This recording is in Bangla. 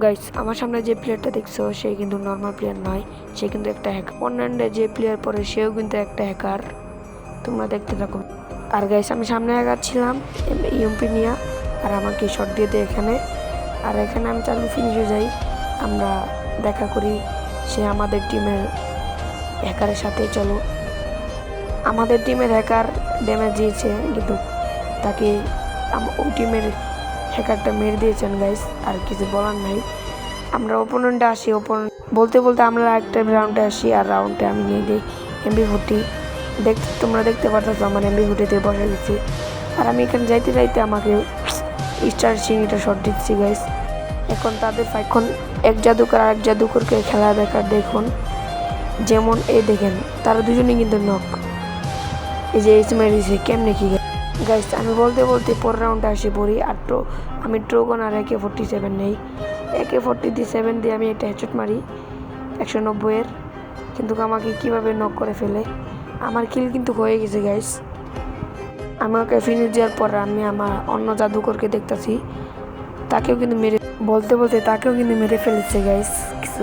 গাইস আমার সামনে যে প্লেয়ারটা দেখছো সে কিন্তু নর্মাল প্লেয়ার নয়, সে কিন্তু একটা হ্যাকার। অন্যান্য যে প্লেয়ার পরে সেও কিন্তু একটা হ্যাকার, তোমরা দেখতে থাকো। আর গাইস আমি সামনে আগাচ্ছিলাম ইউএমপি নিয়ে, আর আমাকে শট দিয়ে দেয় এখানে। আর এখানে আমি চালু ফিনিশে যাই, আমরা দেখা করি সে আমাদের টিমের হ্যাকারের সাথে। চলো, আমাদের টিমের হ্যাকার ড্যামেজ দিয়েছে, কিন্তু তাকে ওই টিমের হ্যাকারটা মেরে দিয়েছেন গাইস, আর কিছু বলার নাই। আমরা ওপোনেন্টে আসি, বলতে বলতে আমরা একটা রাউন্ডে আসি, আর রাউন্ডে আমি নিয়ে দিই MP40। তোমরা দেখতে পারতেছো আমার MP40 বসে গেছি। আর আমি এখানে যাইতে যাইতে আমাকে স্টার চিংড়িটা শট দিচ্ছি গাইস। এখন তাদের এখন এক জাদুকর আর এক জাদুকরকে খেলা দেখার দেখুন, যেমন এই দেখেন তারা দুজনেই কিন্তু নক। এই যে এইচ মেরেছে কেমনে কি গাইস। আমি বলতে বলতে পরের রাউন্ডে আসি পড়ি, আর আমি ট্রোগন আর AK-47 নেই। AK-47 দিয়ে আমি একটা হেডশট মারি 190-এর, কিন্তু আমাকে কিভাবে নক করে ফেলে। আমার কিল কিন্তু হয়ে গেছে গাইস। আমাকে ফিনিশ দেওয়ার পর আমি আমার অন্য জাদুকরকে দেখতেছি, তাকেও কিন্তু বলতে বলতে তাকেও কিন্তু মেরে ফেলেছে গাইস। কিছু